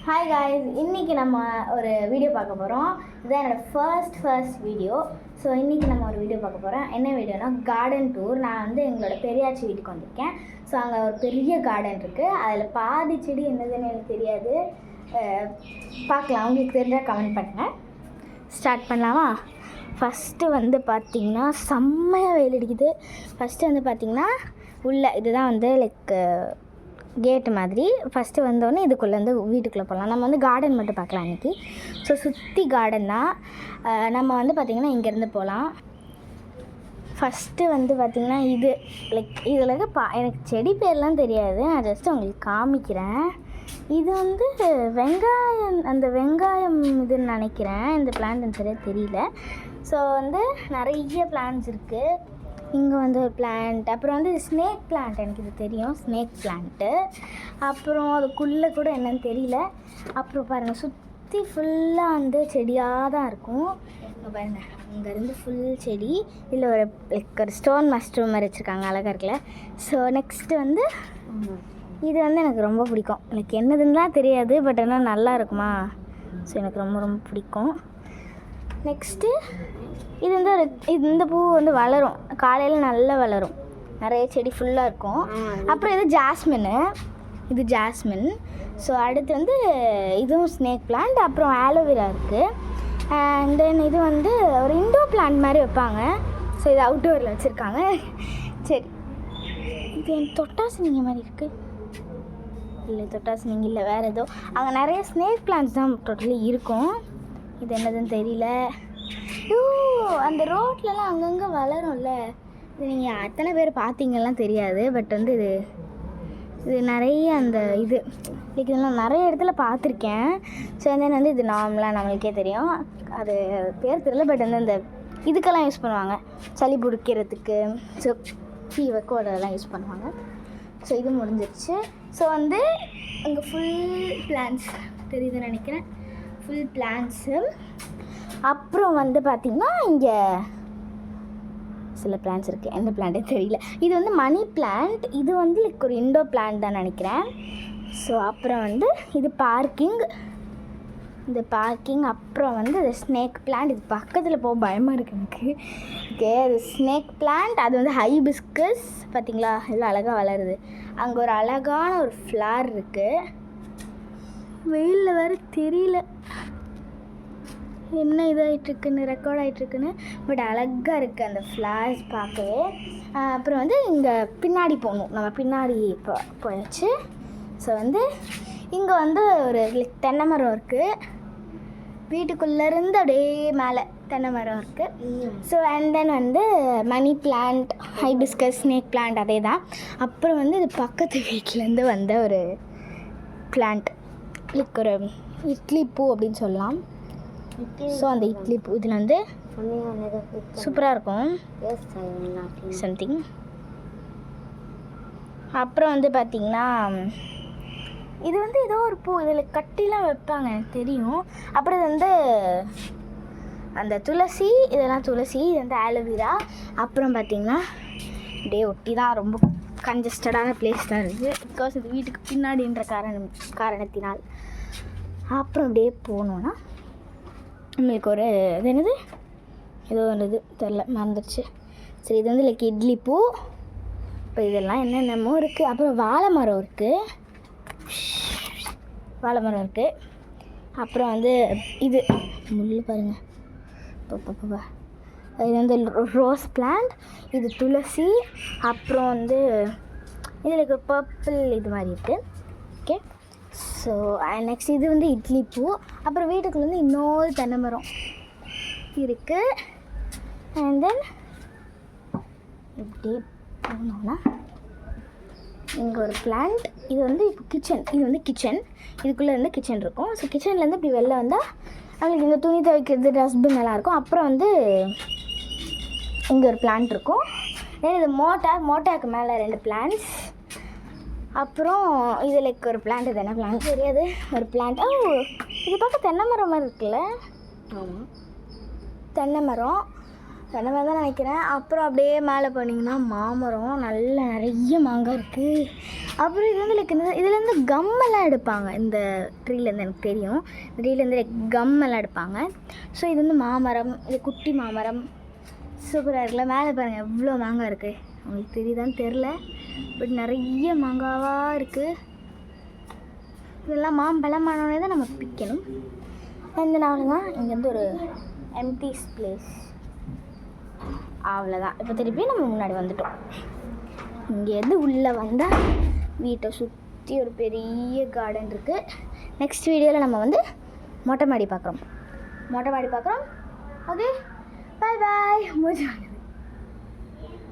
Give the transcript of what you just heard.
Hi guys, இன்றைக்கி நம்ம ஒரு வீடியோ பார்க்க போகிறோம். இதுதான் என்னோடய ஃபர்ஸ்ட் வீடியோ. ஸோ இன்றைக்கி நம்ம ஒரு வீடியோ பார்க்க போகிறோம். என்ன வீடியோனா கார்டன் டூர். நான் வந்து எங்களோட பெரியாச்சி வீட்டுக்கு வந்திருக்கேன். ஸோ அங்கே ஒரு பெரிய கார்டன் இருக்குது. அதில் பாதி செடி என்னதுன்னு எனக்கு தெரியாது. பார்க்கலாம், உங்களுக்கு தெரிஞ்சால் கமெண்ட் பண்ணுங்கள். ஸ்டார்ட் பண்ணலாமா? ஃபஸ்ட்டு வந்து பார்த்திங்கன்னா செம்மையாக வெயில் அடிக்குது. ஃபஸ்ட்டு வந்து பார்த்திங்கன்னா இதுதான் வந்து கேட்டு மாதிரி. ஃபஸ்ட்டு வந்தோடனே இதுக்குள்ளே வந்து வீட்டுக்குள்ளே போகலாம். நம்ம வந்து கார்டன் மட்டும் பார்க்கலாம் இன்றைக்கி. ஸோ சுற்றி கார்டன் தான். நம்ம வந்து பார்த்திங்கன்னா இங்கேருந்து போகலாம். ஃபஸ்ட்டு வந்து பார்த்திங்கன்னா இதில் எனக்கு செடி பேர்லாம் தெரியாது. நான் ஜஸ்ட்டு உங்களுக்கு காமிக்கிறேன். இது வந்து வெங்காயம் இதுன்னு நினைக்கிறேன். இந்த பிளான்ட் சரியாக தெரியல. ஸோ வந்து நிறைய பிளான்ட்ஸ் இருக்குது. இங்கே வந்து ஒரு பிளான்ட், அப்புறம் வந்து ஸ்னேக் பிளான்ட், எனக்கு இது தெரியும், ஸ்னேக் பிளான்ட்டு. அப்புறம் அதுக்குள்ளே கூட என்னன்னு தெரியல. அப்புறம் பாருங்கள், சுற்றி ஃபுல்லாக வந்து செடியாக தான் இருக்கும். இங்கே பாருங்கள், அங்கேருந்து ஃபுல் செடி. இதில் ஒரு ஸ்டோன் மஸ்ட்ரூம் மாதிரி வச்சுருக்காங்க, அழகாக இருக்குல்ல. ஸோ நெக்ஸ்ட்டு வந்து இது வந்து எனக்கு ரொம்ப பிடிக்கும். எனக்கு என்னதுன்னெலாம் தெரியாது, பட் ஆனால் நல்லா இருக்குமா. ஸோ எனக்கு ரொம்ப ரொம்ப பிடிக்கும். நெக்ஸ்ட்டு இது வந்து இந்த பூ வந்து வளரும், காலையில் நல்லா வளரும், நிறைய செடி ஃபுல்லாக இருக்கும். அப்புறம் இது ஜாஸ்மின். ஸோ அடுத்து வந்து இதுவும் ஸ்னேக் பிளான்ட். அப்புறம் ஆலோவேரா இருக்குது. அண்ட் தென் இது வந்து ஒரு இண்டோர் பிளான்ட் மாதிரி வைப்பாங்க. ஸோ இது அவுட்டோரில் வச்சுருக்காங்க. சரி, இது தொட்டாசினிங்க மாதிரி இருக்குது. இல்லை, தொட்டாசினிங்க இல்லை, வேறு ஏதோ. அங்கே நிறைய ஸ்னேக் பிளான்ட்ஸ் தான் டோட்டலி இருக்கும். இது என்னதுன்னு தெரியல. அந்த ரோட்லலாம் அங்கங்கே வளரும்ல. இது நீங்கள் அத்தனை பேர் பார்த்தீங்கலாம் தெரியாது. பட் வந்து இது நிறைய இதெல்லாம் நிறைய இடத்துல பார்த்துருக்கேன். ஸோ வந்து இது நார்மலாக நம்மளுக்கே தெரியும். அது பேர் தெரியல. பட் வந்து இந்த இதுக்கெல்லாம் யூஸ் பண்ணுவாங்க, சளி பிடிக்கிறதுக்கு. ஸோ ஃபீவர் கோடெல்லாம் யூஸ் பண்ணுவாங்க. ஸோ இது முடிஞ்சிருச்சு. ஸோ வந்து அங்கே ஃபுல் பிளான்ட்ஸ் தெரியுதுன்னு நினைக்கிறேன், ஃபுல் பிளான்ட்ஸு. அப்புறம் வந்து பார்த்திங்கன்னா இங்கே சில பிளான்ட்ஸ் இருக்குது, எந்த பிளான்ட்டே தெரியல. இது வந்து மணி பிளான்ட். இது வந்து ஒரு இண்டோர் பிளான்ட் தான் நினைக்கிறேன். ஸோ அப்புறம் வந்து இது பார்க்கிங். அப்புறம் வந்து இது ஸ்னேக் பிளான்ட். இது பக்கத்தில் போக பயமாக இருக்குது எனக்கு. ஓகே, அது ஸ்னேக் பிளான்ட். அது வந்து ஹைபிஸ்கஸ். பார்த்திங்களா, எவ்வளோ அழகாக வளருது. அங்கே ஒரு அழகான ஒரு ஃப்ளார் இருக்குது. வெயிலில் வேறு தெரியல என்ன இதாகிட்டுருக்குன்னு, ரெக்கார்ட் ஆகிட்டுருக்குன்னு. பட் அழகாக இருக்குது அந்த ஃப்ளார்ஸ் பார்க்கவே. அப்புறம் வந்து இங்கே பின்னாடி போகணும். நம்ம பின்னாடி போயாச்சு. ஸோ வந்து இங்கே வந்து ஒரு தென்னை மரம் இருக்குது. வீட்டுக்குள்ளேருந்து அப்படியே மேலே தென்னை மரம் இருக்குது. ஸோ அண்ட் தென் வந்து money plant, hibiscus, snake plant அதே தான். அப்புறம் வந்து இது பக்கத்து வீட்டிலேருந்து வந்த ஒரு பிளான்ட், ஒரு இட்லி பூ அப்படின்னு சொல்லலாம். ஸோ அந்த இட்லி பூ இதில் வந்து சூப்பராக இருக்கும் சம்திங். அப்புறம் வந்து பார்த்திங்கன்னா இது வந்து ஏதோ ஒரு பூ, இதில் கட்டிலாம் வைப்பாங்க, எனக்கு தெரியும். அப்புறம் இது வந்து அந்த துளசி, இதெல்லாம் துளசி. இது வந்து ஆலோவேரா. அப்புறம் பார்த்திங்கன்னா அப்படியே ஒட்டி தான், ரொம்ப கன்ஜஸ்டடான பிளேஸ் தான் இருக்குது. பிகாஸ் இது வீட்டுக்கு பின்னாடின்ற காரணத்தினால். அப்புறம் அப்படியே போனோன்னா நம்மளுக்கு ஒரு ஏதோ ஒரு தெரில, மறந்துடுச்சு. சரி, இது வந்து இட்லி பூ. இப்போ இதெல்லாம் என்னென்னமோ இருக்குது. அப்புறம் வாழை மரம் இருக்குது. அப்புறம் வந்து இது முள் பாருங்கள். இது வந்து ரோஸ் பிளான்ட். இது துளசி. அப்புறம் வந்து இதில் பர்பிள் இது மாதிரி இருக்குது. ஓகே, ஸோ நெக்ஸ்ட் இது வந்து இட்லி பூ. அப்புறம் வீட்டுக்குள்ள வந்து இன்னொரு தென்னை மரம் இருக்குது. அண்ட் தென் இப்படி போனோம்னா இங்கே ஒரு பிளான்ட். இது வந்து இப்போ கிச்சன். இதுக்குள்ளே வந்து கிச்சன் இருக்கும். ஸோ கிச்சன்லேருந்து இப்படி வெளில வந்தால் நம்மளுக்கு இந்த துணி துவைக்கிறது, டஸ்ட்பின் எல்லாம் இருக்கும். அப்புறம் வந்து இங்கே ஒரு பிளான்ட் இருக்கும். இது மோட்டாருக்கு மேலே 2 பிளான்ட்ஸ். அப்புறம் இது ஒரு பிளான்ட். இது என்ன பிளான்ட் தெரியாது, ஒரு பிளான்ட். இது பார்க்க தென்னை மரம் மாதிரி இருக்குல்ல. ஆமாம், தென்னை மரம். அந்த மாதிரி தான் நினைக்கிறேன். அப்புறம் அப்படியே மேலே போனீங்கன்னா மாமரம் நல்ல நிறைய மாங்காய் இருக்குது. அப்புறம் இது வந்து இதுலேருந்து கம்மெல்லாம் எடுப்பாங்க. இந்த ட்ரீலேருந்து எனக்கு தெரியும், இந்த ட்ரீலேருந்து கம்மெல்லாம் எடுப்பாங்க. ஸோ இது வந்து மாமரம், இது குட்டி மாமரம், சூப்பராக இருக்குல்ல. மேலே பாருங்கள் எவ்வளோ மாங்காய் இருக்குது, உங்களுக்கு தெரியுதான்னு தெரில, பட் நிறைய மாங்காவாக இருக்குது. இதெல்லாம் மாம்பழமானோடனே தான் நம்ம பிக்கணும். இந்த நாள் தான் இங்கேருந்து ஒரு எம்டி பிளேஸ், அவ்வளோதான். இப்போ திருப்பி நம்ம முன்னாடி வந்துட்டோம். இங்கேருந்து உள்ளே வந்தால் வீட்டை சுற்றி ஒரு பெரிய கார்டன் இருக்குது. நெக்ஸ்ட் வீடியோவில் நம்ம வந்து மொட்டை மாடி பார்க்குறோம். ஓகே, பாய் பாய்.